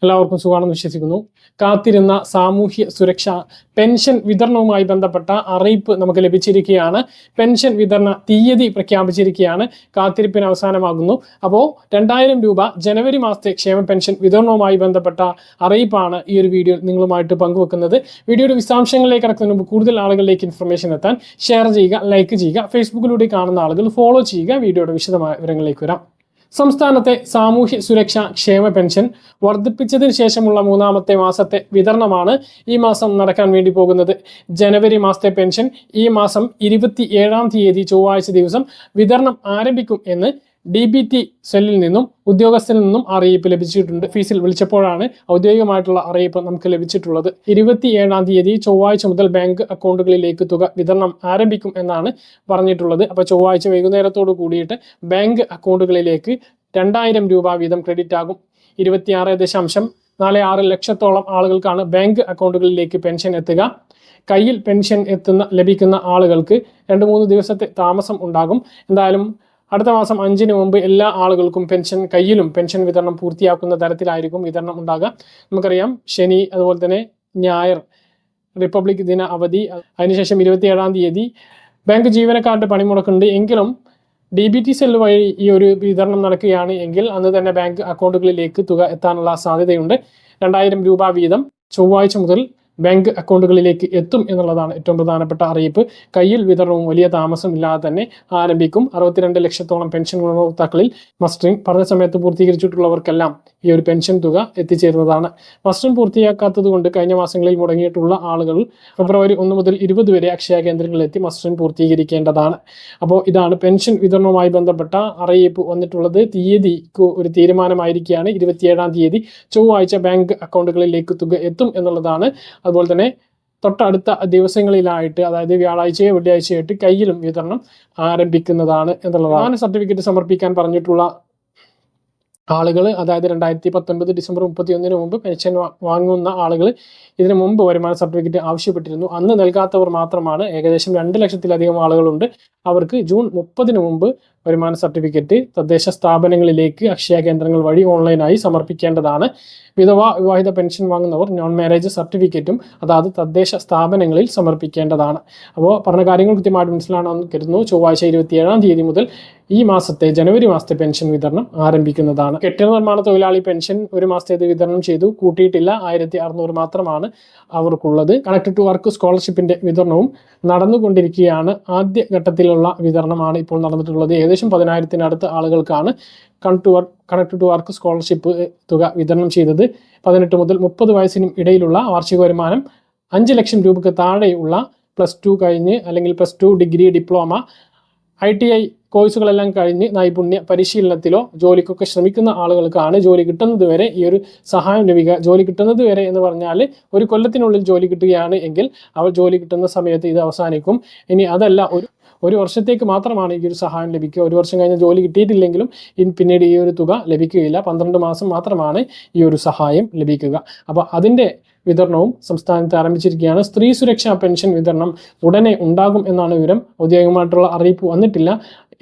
എല്ലാവർക്കും സുഖമാണെന്ന് വിശ്വസിക്കുന്നു. കാത്തിരുന്ന സാമൂഹ്യ സുരക്ഷ പെൻഷൻ വിതരണവുമായി ബന്ധപ്പെട്ട അറിയിപ്പ് നമുക്ക് ലഭിച്ചിരിക്കുകയാണ്. പെൻഷൻ വിതരണ തീയതി പ്രഖ്യാപിച്ചിരിക്കുകയാണ്. കാത്തിരിപ്പിന് അവസാനമാകുന്നു. അപ്പോൾ 2000 രൂപ ജനുവരി മാസത്തെ ക്ഷേമ പെൻഷൻ വിതരണവുമായി ബന്ധപ്പെട്ട അറിയിപ്പാണ് ഈ ഒരു വീഡിയോ നിങ്ങളുമായിട്ട് പങ്കുവെക്കുന്നത്. വീഡിയോയുടെ വിശദാംശങ്ങളിലേക്ക് കടക്കുന്നതിന് മുമ്പ് കൂടുതൽ ആളുകളിലേക്ക് ഇൻഫർമേഷൻ എത്താൻ ഷെയർ ചെയ്യുക, ലൈക്ക് ചെയ്യുക, ഫേസ്ബുക്കിലൂടെ കാണുന്ന ആളുകൾ ഫോളോ ചെയ്യുക. വീഡിയോയുടെ വിശദമായ വിവരങ്ങളിലേക്ക് വരാം. സംസ്ഥാനത്തെ സാമൂഹ്യ സുരക്ഷാ ക്ഷേമ പെൻഷൻ വർദ്ധിപ്പിച്ചതിന് ശേഷമുള്ള 3ാമത്തെ മാസത്തെ വിതരണമാണ് ഈ മാസം നടക്കാൻ വേണ്ടി പോകുന്നത്. ജനുവരി മാസത്തെ പെൻഷൻ ഈ മാസം 27-ാം തീയതി ചൊവ്വാഴ്ച ദിവസം വിതരണം ആരംഭിക്കും എന്ന് DBT സെല്ലിൽ നിന്നും ഉദ്യോഗസ്ഥരിൽ നിന്നും അറിയിപ്പ് ലഭിച്ചിട്ടുണ്ട്. ഓഫീസിൽ വിളിച്ചപ്പോഴാണ് ഔദ്യോഗികമായിട്ടുള്ള അറിയിപ്പ് നമുക്ക് ലഭിച്ചിട്ടുള്ളത്. 27-ാം തീയതി ചൊവ്വാഴ്ച മുതൽ ബാങ്ക് അക്കൗണ്ടുകളിലേക്ക് തുക വിതരണം ആരംഭിക്കും എന്നാണ് പറഞ്ഞിട്ടുള്ളത്. അപ്പോൾ ചൊവ്വാഴ്ച വൈകുന്നേരത്തോട് കൂടിയിട്ട് ബാങ്ക് അക്കൗണ്ടുകളിലേക്ക് 2000 രൂപ വീതം ക്രെഡിറ്റ് ആകും. 26.46 ലക്ഷത്തോളം ആളുകൾക്കാണ് ബാങ്ക് അക്കൗണ്ടുകളിലേക്ക് പെൻഷൻ എത്തുക. കയ്യിൽ പെൻഷൻ ലഭിക്കുന്ന ആളുകൾക്ക് 2-3 ദിവസത്തെ താമസം ഉണ്ടാകും. എന്തായാലും അടുത്ത മാസം 5-ന് മുമ്പ് എല്ലാ ആളുകൾക്കും കയ്യിലും പെൻഷൻ വിതരണം പൂർത്തിയാക്കുന്ന തരത്തിലായിരിക്കും വിതരണം ഉണ്ടാകുക. നമുക്കറിയാം, ശനി അതുപോലെ തന്നെ ഞായർ റിപ്പബ്ലിക് ദിന അവധി, അതിനുശേഷം 27-ാം തീയതി ബാങ്ക് ജീവനക്കാരുടെ പണിമുടക്കുണ്ട്. എങ്കിലും DBT സെൽ വഴി ഈ ഒരു വിതരണം നടക്കുകയാണ് എങ്കിൽ അന്ന് തന്നെ ബാങ്ക് അക്കൗണ്ടുകളിലേക്ക് തുക എത്താനുള്ള സാധ്യതയുണ്ട്. 2000 രൂപ വീതം ചൊവ്വാഴ്ച മുതൽ ബാങ്ക് അക്കൗണ്ടുകളിലേക്ക് എത്തും എന്നുള്ളതാണ് ഏറ്റവും പ്രധാനപ്പെട്ട അറിയിപ്പ്. കയ്യിൽ വിതരണവും വലിയ താമസമില്ലാതെ തന്നെ ആരംഭിക്കും. 62 ലക്ഷത്തോളം പെൻഷൻ ഗുണഭോക്താക്കളിൽ മസ്റ്ററിംഗ് പറഞ്ഞ സമയത്ത് പൂർത്തീകരിച്ചിട്ടുള്ളവർക്കെല്ലാം ഈ ഒരു പെൻഷൻ തുക എത്തിച്ചേരുന്നതാണ്. മസ്റ്ററിംഗ് പൂർത്തിയാക്കാത്തത് കൊണ്ട് കഴിഞ്ഞ മാസങ്ങളിൽ മുടങ്ങിയിട്ടുള്ള ആളുകൾ ഫെബ്രുവരി 1 മുതൽ 20 വരെ അക്ഷയ കേന്ദ്രങ്ങളിലെത്തി മസ്റ്ററിംഗ് പൂർത്തീകരിക്കേണ്ടതാണ്. അപ്പോൾ ഇതാണ് പെൻഷൻ വിതരണവുമായി ബന്ധപ്പെട്ട അറിയിപ്പ് വന്നിട്ടുള്ളത്. തീയതിക്ക് ഒരു തീരുമാനമായിരിക്കുകയാണ്. 27-ാം തീയതി ചൊവ്വാഴ്ച ബാങ്ക് അക്കൗണ്ടുകളിലേക്ക് തുക എത്തും എന്നുള്ളതാണ്. അതുപോലെ തന്നെ തൊട്ടടുത്ത ദിവസങ്ങളിലായിട്ട്, അതായത് വ്യാഴാഴ്ചയോ വെള്ളിയാഴ്ചയായിട്ട് കയ്യിലും വിതരണം ആരംഭിക്കുന്നതാണ് എന്നുള്ളതാണ്. സർട്ടിഫിക്കറ്റ് സമർപ്പിക്കാൻ പറഞ്ഞിട്ടുള്ള ആളുകൾ, അതായത് 2019 ഡിസംബർ 31-ന് മുമ്പ് പെൻഷൻ വാങ്ങുന്ന ആളുകൾ ഇതിനു മുമ്പ് വരുമാന സർട്ടിഫിക്കറ്റ് ആവശ്യപ്പെട്ടിരുന്നു. അന്ന് നൽകാത്തവർ മാത്രമാണ്. ഏകദേശം 2 ലക്ഷത്തിലധികം ആളുകളുണ്ട്. അവർക്ക് ജൂൺ 30-ന് മുമ്പ് വരുമാന സർട്ടിഫിക്കറ്റ് തദ്ദേശ സ്ഥാപനങ്ങളിലേക്ക് അക്ഷയ കേന്ദ്രങ്ങൾ വഴി ഓൺലൈനായി സമർപ്പിക്കേണ്ടതാണ്. വിവാഹിത പെൻഷൻ വാങ്ങുന്നവർ നോൺ മാരേജ് സർട്ടിഫിക്കറ്റും അതാത് തദ്ദേശ സ്ഥാപനങ്ങളിൽ സമർപ്പിക്കേണ്ടതാണ്. അപ്പോൾ പറഞ്ഞ കാര്യങ്ങൾ കൃത്യമായിട്ട് മനസ്സിലാണെന്ന് കരുതുന്നു. ചൊവ്വാഴ്ച 27-ാം തീയതി മുതൽ ഈ മാസത്തെ ജനുവരി മാസത്തെ പെൻഷൻ വിതരണം ആരംഭിക്കുന്നതാണ്. കെട്ടിട നിർമ്മാണ തൊഴിലാളി പെൻഷൻ ഒരു മാസത്തേത് വിതരണം ചെയ്തു, കൂട്ടിയിട്ടില്ല. 1600 മാത്രമാണ് അവർക്കുള്ളത്. കണക്ട് ടു വർക്ക് സ്കോളർഷിപ്പിന്റെ വിതരണവും നടന്നുകൊണ്ടിരിക്കുകയാണ്. ആദ്യ ഘട്ടത്തിലുള്ള വിതരണമാണ് ഇപ്പോൾ നടന്നിട്ടുള്ളത്. ഏകദേശം 10,000-നടുത്ത് ആളുകൾക്കാണ് കണക്ട് ടു വർക്ക് സ്കോളർഷിപ്പ് തുക വിതരണം ചെയ്തത്. 18 മുതൽ 30 വയസ്സിനും ഇടയിലുള്ള വാർഷിക വരുമാനം 5 ലക്ഷം രൂപയ്ക്ക് താഴെയുള്ള +2 കഴിഞ്ഞ് അല്ലെങ്കിൽ +2 ഡിഗ്രി, ഡിപ്ലോമ, ITI കോഴ്സുകളെല്ലാം കഴിഞ്ഞ് നൈപുണ്യ പരിശീലനത്തിലോ ജോലിക്കൊക്കെ ശ്രമിക്കുന്ന ആളുകൾക്കാണ് ജോലി കിട്ടുന്നത് വരെ ഈ ഒരു സഹായം ലഭിക്കുക. ജോലി കിട്ടുന്നത് വരെ എന്ന് പറഞ്ഞാൽ 1 കൊല്ലത്തിനുള്ളിൽ ജോലി കിട്ടുകയാണ് എങ്കിൽ അവർ ജോലി കിട്ടുന്ന സമയത്ത് ഇത് അവസാനിക്കും. ഇനി അതല്ല, ഒരു വർഷത്തേക്ക് മാത്രമാണ് ഈ ഒരു സഹായം ലഭിക്കുക. 1 വർഷം കഴിഞ്ഞ് ജോലി കിട്ടിയിട്ടില്ലെങ്കിലും പിന്നീട് ഈ ഒരു തുക ലഭിക്കുകയില്ല. 12 മാസം മാത്രമാണ് ഈ ഒരു സഹായം ലഭിക്കുക. അപ്പോൾ അതിൻ്റെ വിതരണവും സംസ്ഥാനത്ത് ആരംഭിച്ചിരിക്കുകയാണ്. സ്ത്രീ സുരക്ഷാ പെൻഷൻ വിതരണം ഉടനെ ഉണ്ടാകും എന്നാണ് വിവരം. ഔദ്യോഗികമായിട്ടുള്ള അറിയിപ്പ് വന്നിട്ടില്ല.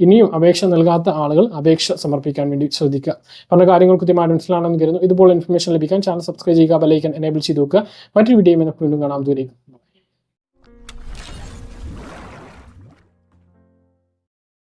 ഇനിയും അപേക്ഷ നൽകാത്ത ആളുകൾ അപേക്ഷ സമർപ്പിക്കാൻ വേണ്ടി ശ്രദ്ധിക്കുക. പറഞ്ഞ കാര്യങ്ങൾ കൃത്യമായിട്ട് മനസ്സിലാണെന്ന് കരുതുന്നു. ഇതുപോലെ ഇൻഫർമേഷൻ ലഭിക്കാൻ ചാനൽ സബ്സ്ക്രൈബ് ചെയ്യുക, ബെൽ ഐക്കൺ എനേബിൾ ചെയ്ത് വെക്കുക. മറ്റൊരു വീഡിയോയിൽ വീണ്ടും കാണാം. ദൂരേക്ക്.